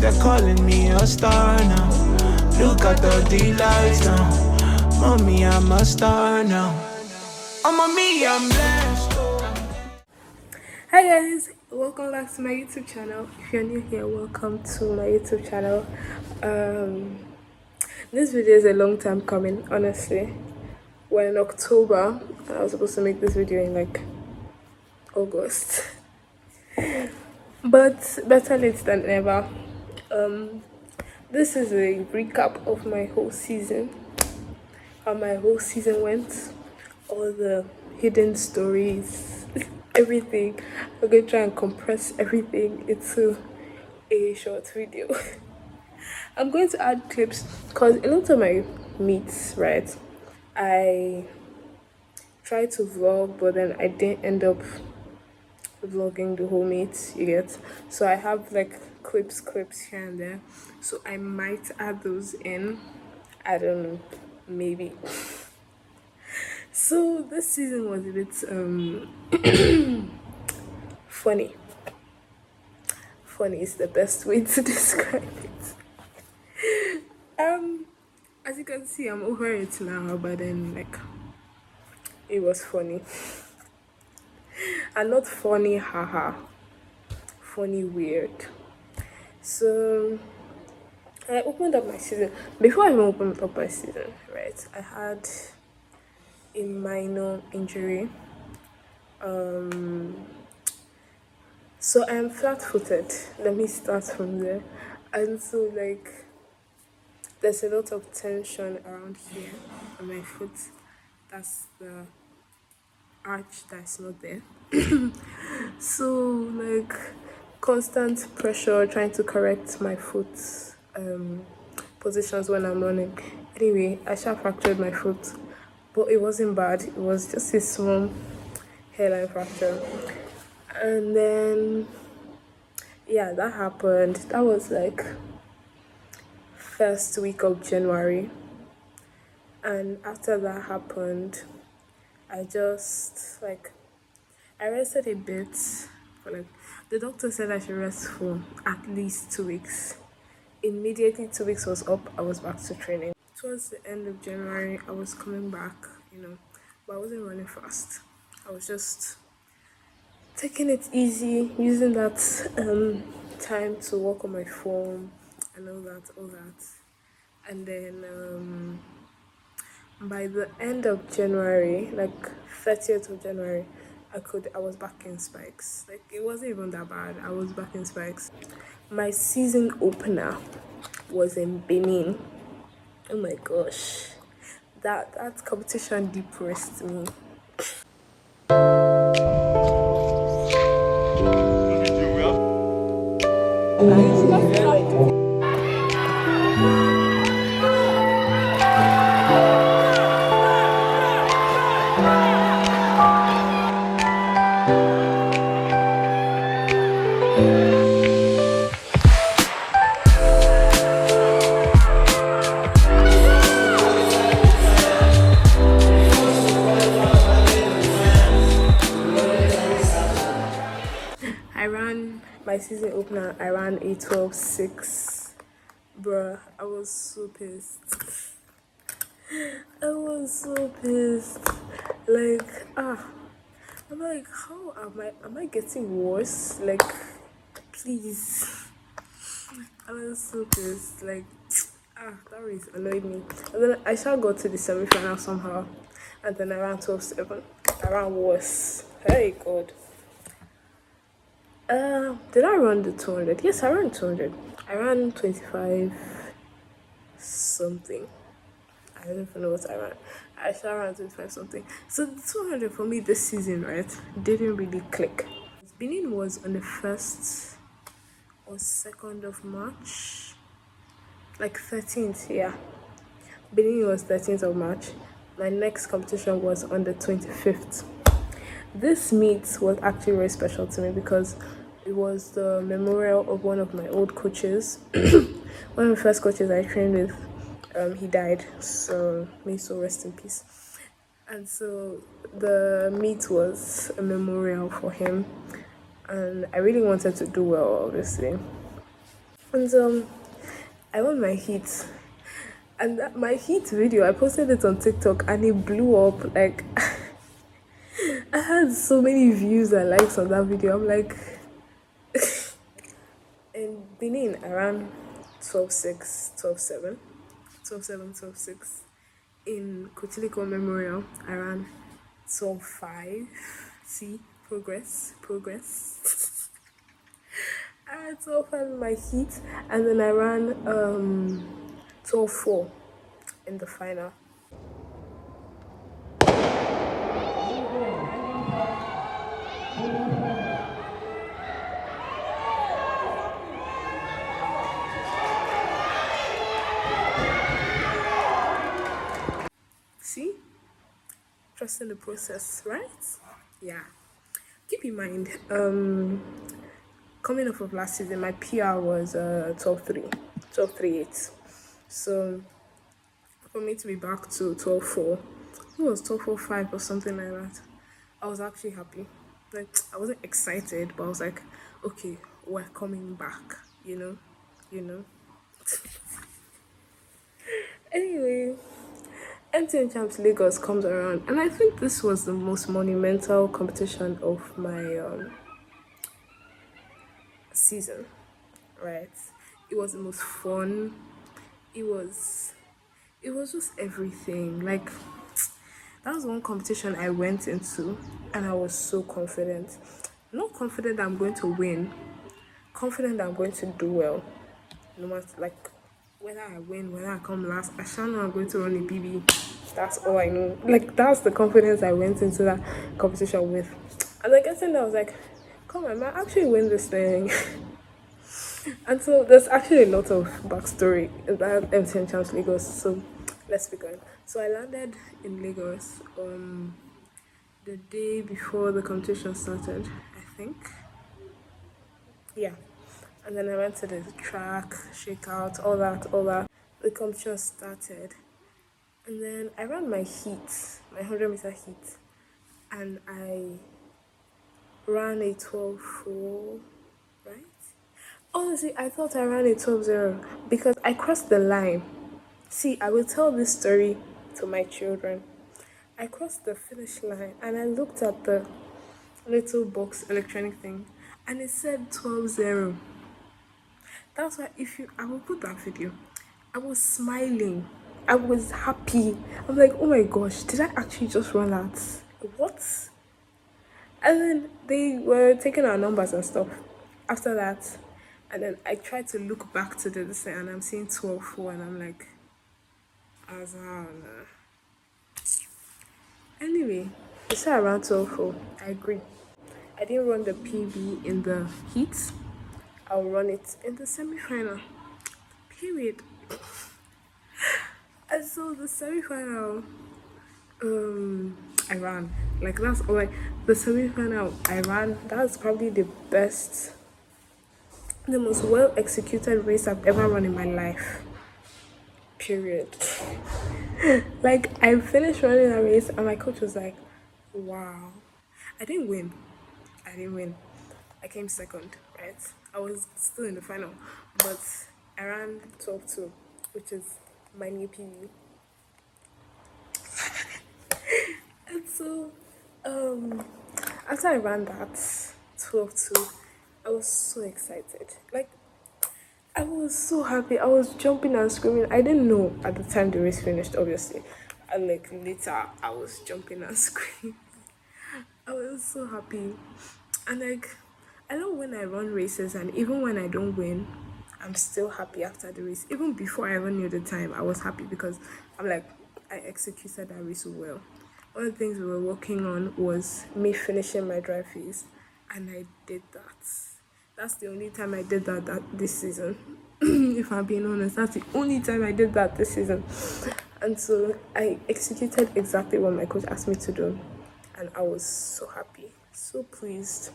they're calling me a star now. Look at all the lights now. Mommy, I'm a star now. Oh, mommy, I'm blessed. Hi guys, welcome back to my YouTube channel. If you're new here, welcome to my YouTube channel. This video is a long time coming, honestly. We're in October and I was supposed to make this video in like August, but better late than never. This is a recap of my whole season, how my whole season went, all the hidden stories, everything. I'm gonna try and compress everything into a short video. I'm going to add clips because a lot of my meets, right? I tried to vlog, but then I didn't end up vlogging the whole meet, you get. So I have like clips here and there. So I might add those in. I don't know, maybe. So this season was a bit funny. Funny is the best way to describe it. As you can see, I'm over it now, but then like it was funny. And not funny haha. Funny weird. So I opened up my season. Before I even opened up my season, right? I had a minor injury. So I am flat-footed. Let me start from there. And so like there's a lot of tension around here on my foot. That's the arch that's not there. So like constant pressure trying to correct my foot positions when I'm running. Anyway, I shall fractured my foot, but it wasn't bad. It was just a small hairline fracture. And then yeah, that happened. That was like first week of January. And after that happened, I just like I rested a bit for like the doctor said I should rest for at least 2 weeks. Immediately 2 weeks was up, I was back to training. Towards the end of January, I was coming back, but I wasn't running fast. I was just taking it easy, using that time to work on my phone and all that. And then by the end of January, like 30th of January, I was back in spikes. Like it wasn't even that bad. I was back in spikes. My season opener was in Benin. Oh my gosh. That competition depressed me. I ran my season opener, I ran a 12.6. Bruh, I was so pissed. I was so pissed. Like, I'm like, how am I getting worse? Like, please. I was so pissed. Like, that race annoyed me. And then I shall go to the semi-final somehow. And then I ran 12.7. I ran worse. Hey God. Did I run the 200? Yes, I ran 200. I ran 25 something. I don't even know what I ran. I shall ran 25 something. So the 200 for me this season, right, didn't really click. Benin was on the 1st or 2nd of March. Like 13th, yeah. Benin was 13th of March. My next competition was on the 25th. This meet was actually very special to me because it was the memorial of one of my old coaches. One of the first coaches I trained with, he died, so may so rest in peace. And so the meet was a memorial for him, and I really wanted to do well, obviously. And I won my heat. And my heat video, I posted it on TikTok and it blew up. Like, I had so many views and likes on that video. I'm like, in Benin, around 12.6, 12.7, 12.7, 12.6. In Kotiliko Memorial, around 12.5. See, progress. I ran 12.5 in my heat, and then I ran 12.4 in the final. See? Trust in the process, right? Yeah. Keep in mind, coming off of last season, my PR was 12.3, 12.38. So for me to be back to 12.4, it was 12.45 or something like that. I was actually happy. Like, I wasn't excited, but I was like, okay, we're coming back, you know? You know? Anyway, MTN Champs Lagos comes around, and I think this was the most monumental competition of my season, right? It was the most fun. It was it was just everything. Like, that was one competition I went into and I was so confident. Not confident that I'm going to win, confident that I'm going to do well. No matter, like, whether I win, whether I come last, I shall know I'm going to run a BB. That's all I know. Like, that's the confidence I went into that competition with. And like, I think I was like, come on, I might actually win this thing. And so there's actually a lot of backstory in that MTN Champs Lagos. So let's begin. So I landed in Lagos the day before the competition started, I think. Yeah. And then I went to the track, shakeout, all that, all that. The competition started. And then I ran my heat, my 100-meter heat. And I ran a 12.4, right? Honestly, I thought I ran a 12.0 because I crossed the line. See, I will tell this story to my children. I crossed the finish line and I looked at the little box electronic thing and it said 12.0. That's why I will put that video. I was smiling. I was happy. I'm like, oh my gosh, did I actually just run that? What? And then they were taking our numbers and stuff after that. And then I tried to look back to the this and I'm seeing 12.4 and I'm like, Azana. Anyway, it's said around 12.4. I agree. I didn't run the PB in the heat. I'll run it in the semi-final. Period. And so the semi-final, I ran. Like, that's all. Like, the semi-final, I ran. That's probably the best, the most well executed race I've ever run in my life. Period. Like, I finished running a race and my coach was like, wow. I didn't win. I came second, right? I was still in the final, but I ran 12.2, which is my new PB. And so, after I ran that 12.2, I was so excited. Like, I was so happy. I was jumping and screaming. I didn't know at the time the race finished, obviously. And like later, I was jumping and screaming. I was so happy. And like, I know when I run races and even when I don't win, I'm still happy after the race. Even before I even knew the time, I was happy because I'm like, I executed that race well. One of the things we were working on was me finishing my dry phase, and I did that. That's the only time I did that this season. If I'm being honest, that's the only time I did that this season. And so I executed exactly what my coach asked me to do, and I was so happy, so pleased.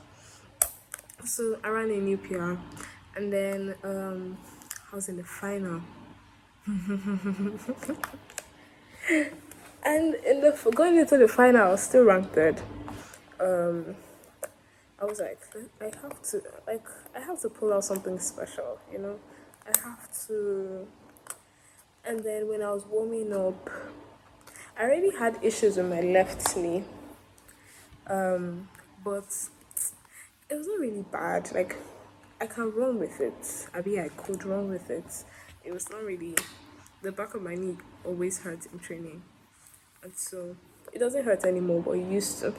So I ran a new PR, and then I was in the final. And going into the final, I was still ranked third. I was like, I have to pull out something special, you know. I have to. And then when I was warming up, I already had issues with my left knee. But it was not really bad. Like I can run with it. I could run with it. It was not really, the back of my knee always hurt in training. And so it doesn't hurt anymore, but it used to.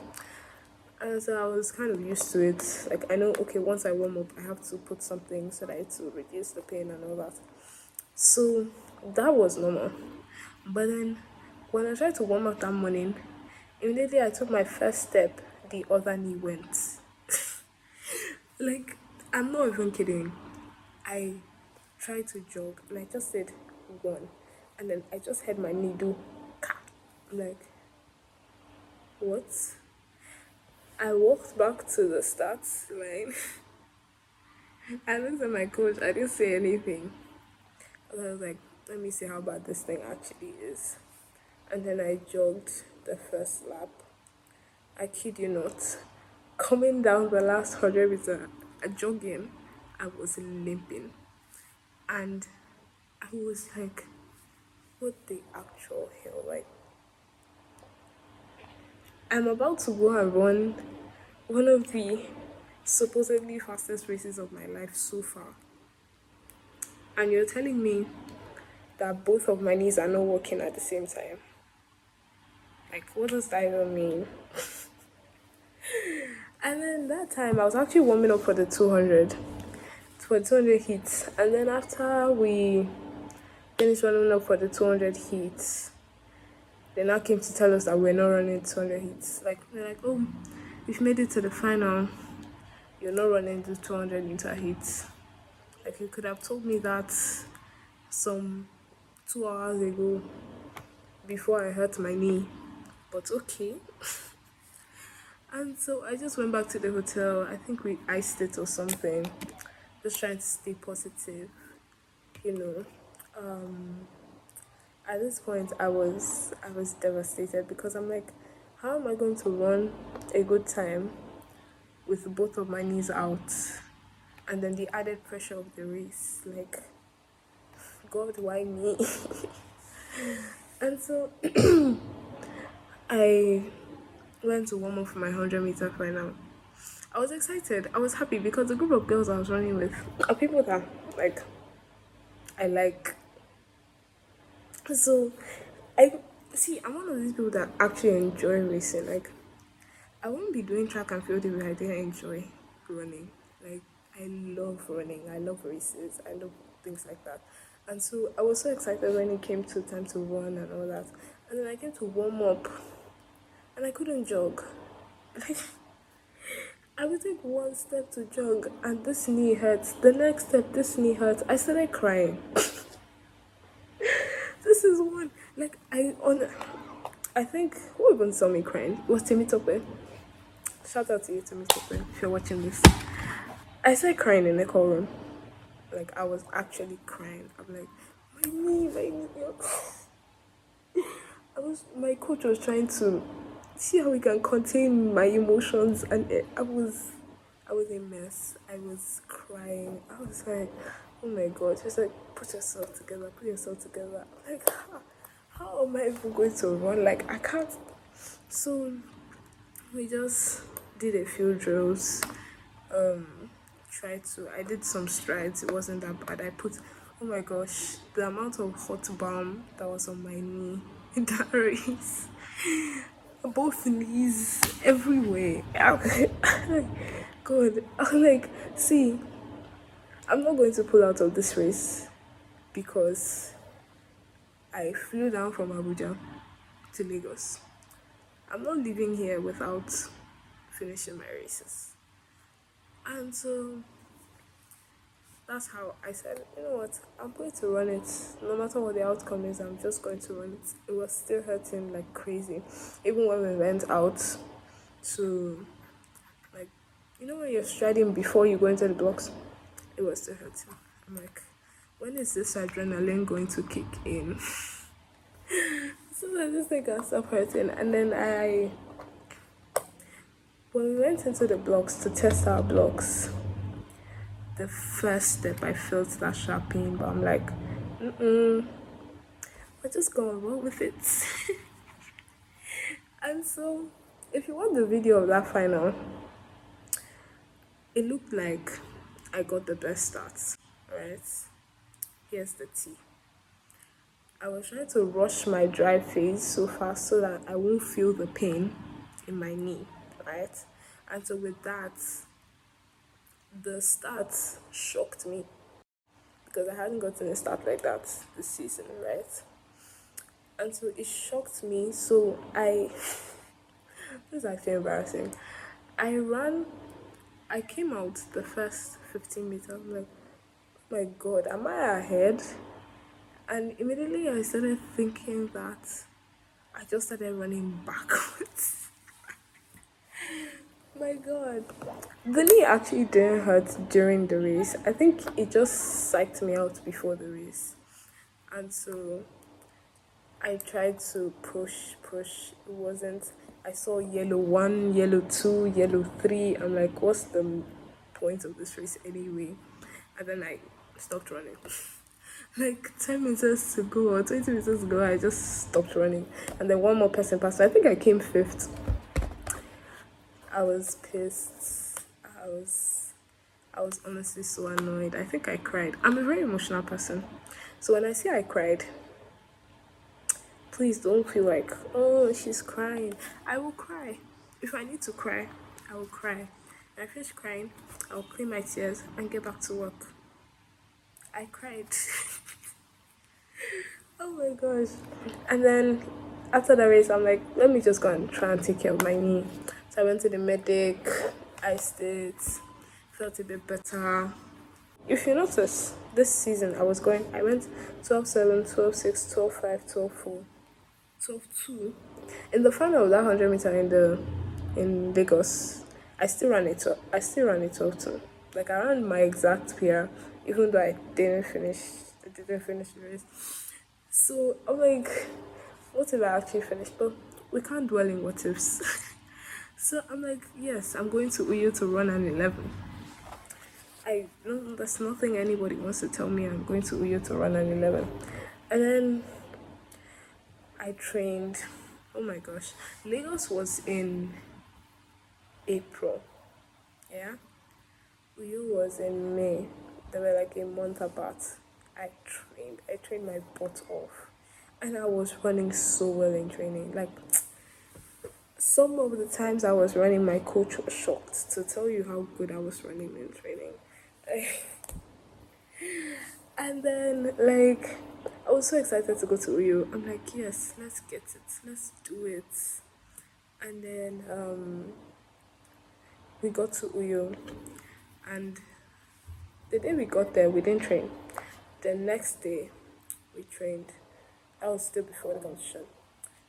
And so I was kind of used to it. Like I know, okay, once I warm up, I have to put something so that it will reduce the pain and all that. So that was normal. But then when I tried to warm up that morning, immediately I took my first step, the other knee went. Like, I'm not even kidding. I tried to jog and I just said one. And then I just had my knee do ka. I'm like, what? I walked back to the start line. I looked at my coach, I didn't say anything. And I was like, let me see how bad this thing actually is. And then I jogged the first lap. I kid you not. Coming down the last 100 meter, jogging, I was limping. And I was like, what the actual hell? Like, I'm about to go and run one of the supposedly fastest races of my life so far. And you're telling me that both of my knees are not working at the same time. Like, what does that even mean? And then that time, I was actually warming up for the 200, for 200 hits. And then after we finished warming up for the 200 hits, they now came to tell us that we're not running 200 hits. Like, they're like, oh, we've made it to the final. You're not running the 200-meter hits. Like, you could have told me that some 2 hours ago before I hurt my knee. But okay. And so I just went back to the hotel. I think we iced it or something. Just trying to stay positive, you know. At this point, I was devastated because I'm like, how am I going to run a good time with both of my knees out, and then the added pressure of the race? Like, God, why me? And so I went to warm up for my 100-meter final. I was excited. I was happy because the group of girls I was running with are people that like I like. So I'm one of these people that actually enjoy racing. Like, I won't be doing track and field if I didn't enjoy running. Like, I love running. I love races. I love things like that. And so I was so excited when it came to time to run and all that. And then I came to warm up and I couldn't jog. Like, I would take one step to jog and this knee hurts. The next step, this knee hurts. I started crying. This is one. Like, I think who even saw me crying? It was Timmy Tope. Shout out to you, Timmy Tope, if you're watching this. I started crying in the call room. Like, I was actually crying. I'm like, my knee. My coach was trying to see how we can contain my emotions, and I was a mess. I was crying. I was like, oh my God. She was like, put yourself together. I'm like, how am I even going to run? Like, I can't. So we just did a few drills. I did some strides. It wasn't that bad. Oh my gosh, the amount of hot balm that was on my knee in that race, both knees, everywhere. God, I'm like, see, I'm not going to pull out of this race because I flew down from Abuja to Lagos. I'm not leaving here without finishing my races. And so that's how I said, you know what, I'm going to run it. No matter what the outcome is, I'm just going to run it. It was still hurting like crazy. Even when we went out to, like, you know when you're striding before you go into the blocks, it was still hurting. I'm like, when is this adrenaline going to kick in? So I just think I'll stop hurting. And then when we went into the blocks to test our blocks, the first step I felt that sharp pain, but I'm like, we're just gonna roll with it. And so, if you want the video of that final, it looked like I got the best start, right? Here's the tea. I was trying to rush my drive phase so fast so that I won't feel the pain in my knee, right? And so with that, the start shocked me because I hadn't gotten a start like that this season, right? And so it shocked me. So this is actually embarrassing. I came out the first 15 meters. I'm like, oh my God, am I ahead? And immediately I started thinking that I just started running backwards. My God. The knee actually didn't hurt during the race. I think it just psyched me out before the race. And so I tried to push. It wasn't. I saw yellow 1, yellow 2, yellow 3. I'm like, what's the point of this race anyway? And then I stopped running. Like 10 minutes to go or 20 minutes to go, I just stopped running. And then one more person passed. I think I came 5th. I was pissed. I was honestly so annoyed. I think I cried. I'm a very emotional person. So when I say I cried, please don't feel like, oh, she's crying. I will cry. If I need to cry, I will cry. When I finish crying, I'll clean my tears and get back to work. I cried. Oh my gosh. And then after the race, I'm like, let me just go and try and take care of my knee. So I went to the medic, iced it, felt a bit better. If you notice, this season I went 12:7, 12:6, 12:5, 12:4, 12:2. In the final of that 100 meter in Lagos, I still ran it 12:2. Like I ran my exact PR, even though I didn't finish the race. So I'm like, what if I actually finished? But we can't dwell in what ifs. So I'm like, yes, I'm going to Uyo to run an 11. That's nothing anybody wants to tell me. I'm going to Uyo to run an 11. And then I trained. Oh my gosh. Lagos was in April. Yeah. Uyo was in May. They were like a month apart. I trained my butt off. And I was running so well in training. Like, some of the times I was running, my coach was shocked to tell you how good I was running in training. And then, like, I was so excited to go to Uyo. I'm like, yes, let's get it. Let's do it. And then we got to Uyo. And the day we got there, we didn't train. The next day, we trained. That was still before the competition.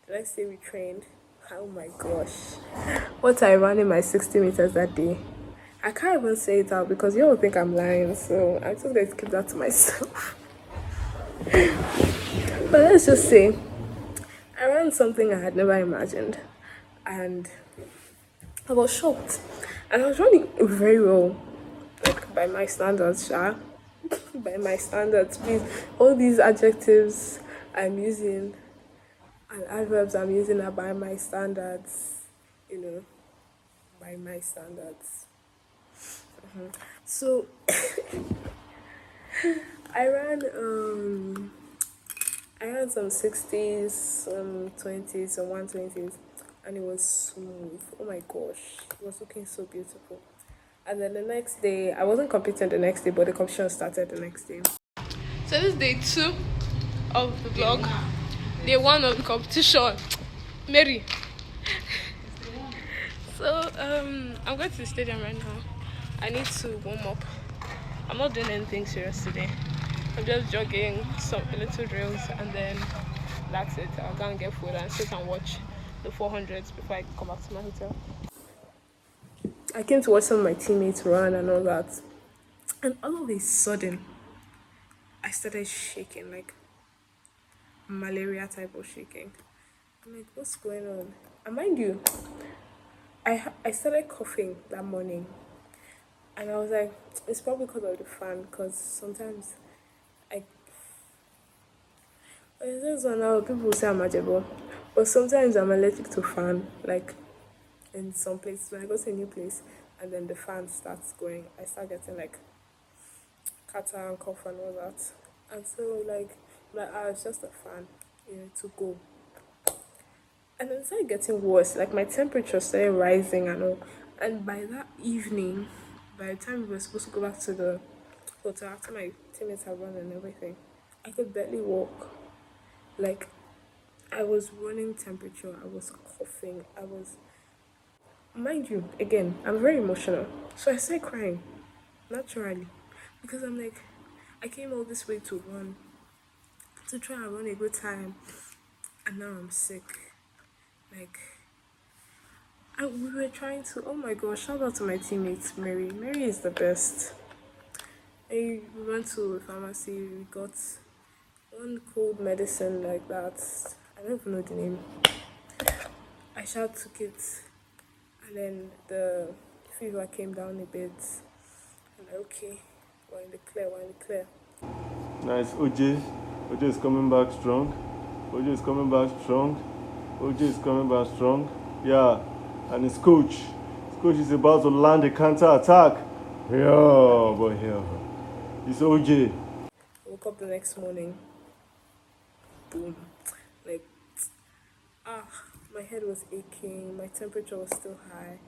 The next day, we trained. Oh my gosh. What I ran in my 60 meters that day. I can't even say it out because you all think I'm lying. So I'm just going to keep that to myself. But let's just say, I ran something I had never imagined. And I was shocked. And I was running very well. Like, by my standards, by my standards, please. All these adjectives I'm using and adverbs I'm using are by my standards, by my standards. So I ran some 60s, some 20s, some 120s, and it was smooth. Oh my gosh, it was looking so beautiful. And then the next day, I wasn't competing the next day, but the competition started the next day. So this is day 2 of the vlog. Day 1 of the competition. Mary. So I'm going to the stadium right now. I need to warm up. I'm not doing anything serious today. I'm just jogging, some little drills, and then that's it. I'll go and get food and sit and watch the 400s before I come back to my hotel. I came to watch some of my teammates run and all that. And all of a sudden, I started shaking, like malaria type of shaking. I'm like, what's going on? And mind you, I started coughing that morning. And I was like, it's probably because of the fan, because sometimes I, this one now, people will say I'm agible, but sometimes I'm allergic to fan, like in some places, when I go to a new place and then the fan starts going, I start getting like catarrh and cough and all that. And so like it's just a fan, to go. And then it started getting worse. Like my temperature started rising and all. And by that evening, by the time we were supposed to go back to the hotel after my teammates had run and everything, I could barely walk. Like I was running temperature, I was coughing, I was, mind you, again, I'm very emotional. So I started crying naturally because I'm like, I came all this way to run, to try and run a good time, and now I'm sick. Like, and we were trying to, oh my gosh, shout out to my teammates, Mary. Mary is the best. And we went to a pharmacy, we got one cold medicine like that. I don't even know the name. I shout took it, and then the fever came down a bit. I'm like, okay, we're in the clear, we're in the clear. Nice. OJ. OJ is coming back strong. OJ is coming back strong. OJ is coming back strong. Yeah. And his coach. His coach is about to land a counter attack. Yeah, but yeah. It's OJ. I woke up the next morning, boom. Like, my head was aching, my temperature was still high,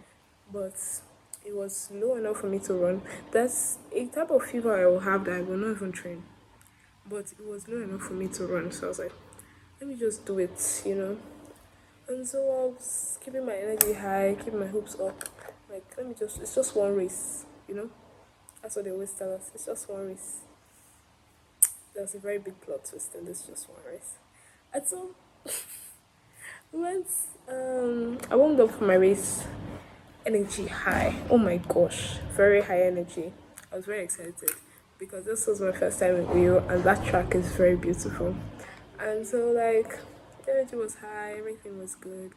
but it was low enough for me to run. That's a type of fever I will have that I will not even train. But it was low enough for me to run, so I was like, let me just do it. And so I was keeping my energy high, keeping my hopes up. Like, it's just one race. That's what they always tell us. It's just one race. There's a very big plot twist in this just one race. And so we went, I warmed up for my race. Energy high. Oh my gosh. Very high energy. I was very excited because this was my first time in Rio and that track is very beautiful. And so like the energy was high, everything was good.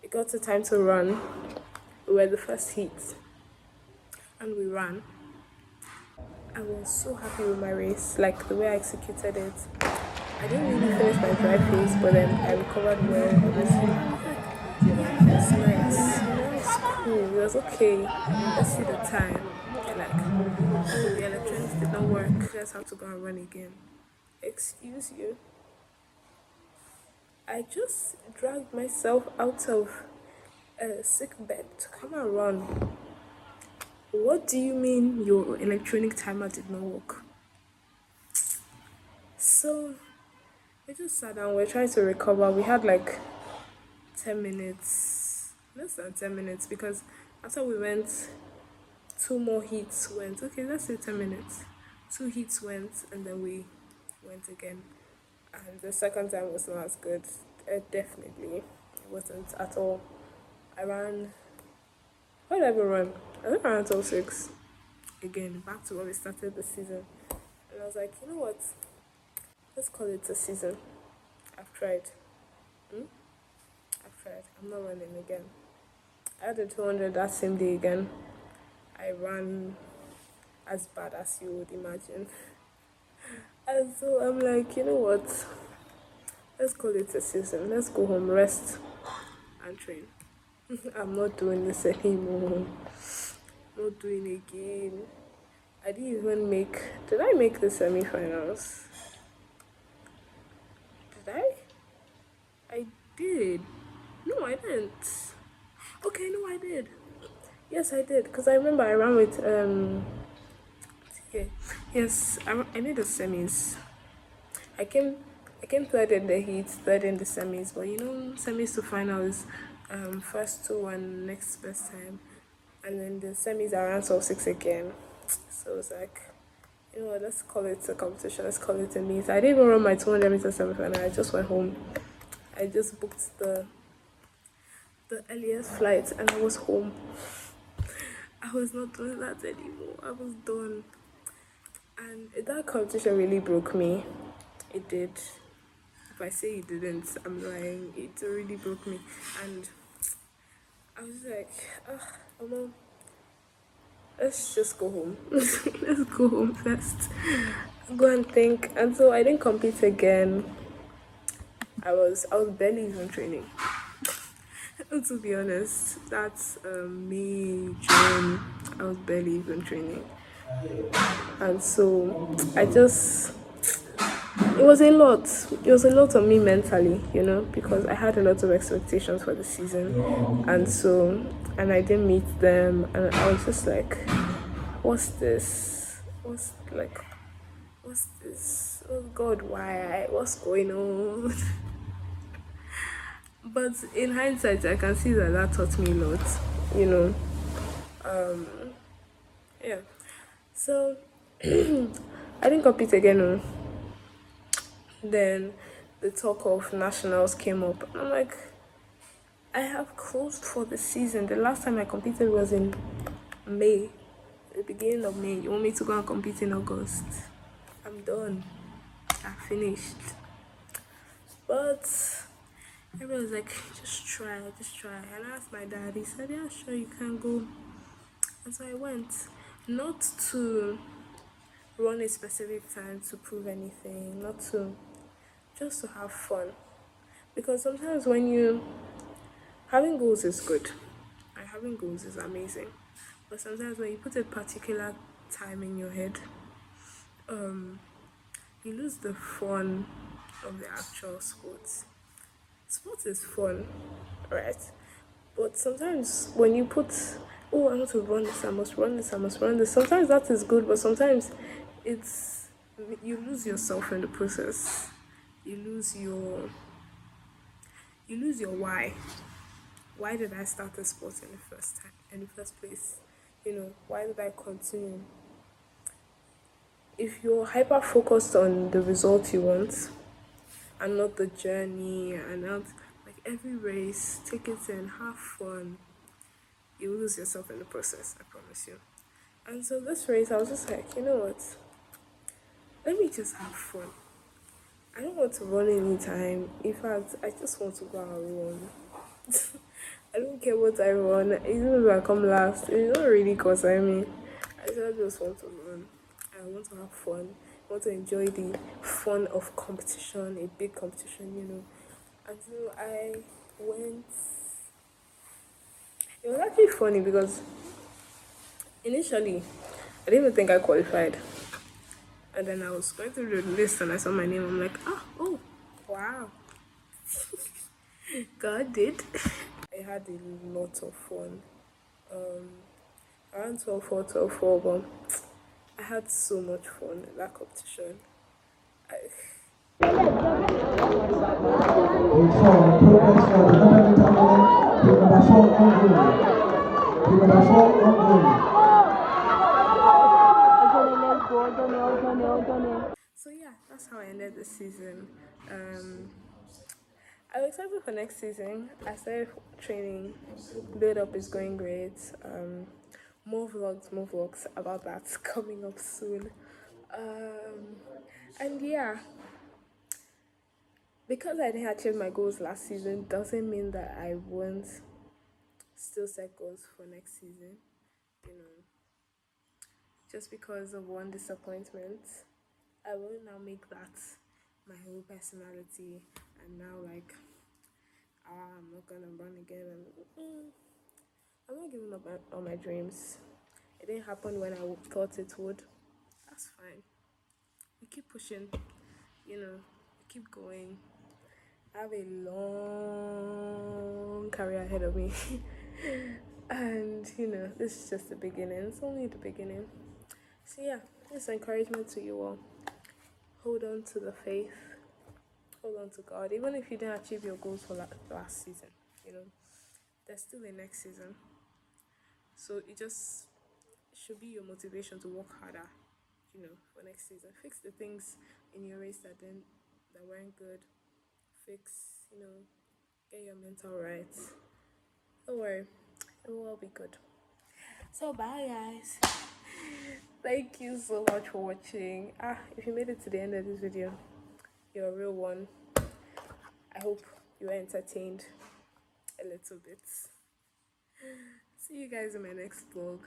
It got to time to run. We were the first heat and we ran. I was so happy with my race, like the way I executed it. I didn't really finish my dry phase, but then I recovered well. It's nice. It's cool. It was okay. Let's see the time. Like, oh, the electronics did not work. Let's have to go and run again. Excuse you. I just dragged myself out of a sick bed to come and run. What do you mean your electronic timer did not work? So we just sat down, we're trying to recover. We had like 10 minutes, less than 10 minutes, because after we went, 2 more heats went. Okay, let's say 10 minutes. 2 heats went, and then we went again. And the second time was not as good. Definitely, it wasn't at all. I ran. What did I even run? I think I ran till 6. Again, back to where we started the season. And I was like, you know what? Let's call it a season. I've tried. I've tried. I'm not running again. I had a 200 that same day again. I ran as bad as you would imagine. And so I'm like, you know what? Let's call it a season. Let's go home, rest, and train. I'm not doing this anymore. Not doing again. I didn't even make. Did I make the semi-finals? Did I? I did. No, I didn't. Okay, no, I did. Yes, I did. Because I remember I ran with yeah. Yes, I made the semis. I came third in the heat, third in the semis, but semis to finals, first 2 and next best time, and then the semis are round of 6 again. So it's like, let's call it a competition, let's call it a meet. I didn't even run my 200 meter semi-final. I just went home. I just booked the earliest flight and I was home. I was not doing that anymore. I was done. And that competition really broke me. It did. If I say it didn't, I'm lying. It really broke me. And I was like, let's just go home. Let's go home first. Go and think. And so I didn't compete again. I was barely even training. To be honest, that's May, June. I was barely even training, and so I just it was a lot. It was a lot on me mentally, because I had a lot of expectations for the season, and I didn't meet them, and I was just like, what's this? What's this? Oh God, why? What's going on? But in hindsight, I can see that taught me a lot, you know. Yeah. So I didn't compete again. No. Then the talk of nationals came up. And I'm like, I have closed for the season. The last time I competed was in May, the beginning of May. You want me to go and compete in August? I'm done. I finished. But everyone was like, just try. And I asked my dad, he said, yeah, sure, you can go. And so I went, not to run a specific time to prove anything, not to, just to have fun. Because sometimes having goals is good, and having goals is amazing. But sometimes when you put a particular time in your head, you lose the fun of the actual sports. Sports is fun, right? But sometimes when you put, oh, I want to run this, I must run this, I must run this, sometimes that is good, but sometimes you lose yourself in the process. You lose your why. Why did I start the sport in the first place? Why did I continue? If you're hyper focused on the result you want and not the journey and not like every race, take it in, have fun, you lose yourself in the process, I promise you. And so this race, I was just like, you know what? Let me just have fun. I don't want to run anytime. In fact, I just want to go and run. I don't care what I run, even if I come last, it don't really concern me. I just want to run. I want to have fun. I want to enjoy the fun of competition, a big competition. And so I went. It was actually funny because initially I didn't even think I qualified. And then I was going through the list and I saw my name. I'm like, oh, wow. God did. I had a lot of fun. Around 12-4, but I had so much fun in that competition. So yeah, that's how I ended the season. I'm excited for next season. I started training. Build up is going great. More vlogs about that coming up soon. And yeah, because I didn't achieve my goals last season doesn't mean that I won't still set goals for next season. Just because of one disappointment, I will now make that my whole personality, and now like I'm not gonna run again, and I'm not giving up on my dreams. It didn't happen when I thought it would. That's fine. We keep pushing, we keep going. I have a long career ahead of me. And this is just the beginning. It's only the beginning. So yeah, this encouragement to you all. Hold on to the faith. Hold on to God. Even if you didn't achieve your goals for last season, there's still a next season. So it just should be your motivation to work harder, for next season. Fix the things in your race that weren't good. Get your mental right. Don't worry, it will all be good. So bye guys. Thank you so much for watching. If you made it to the end of this video, you're a real one. I hope you were entertained a little bit. See you guys in my next vlog.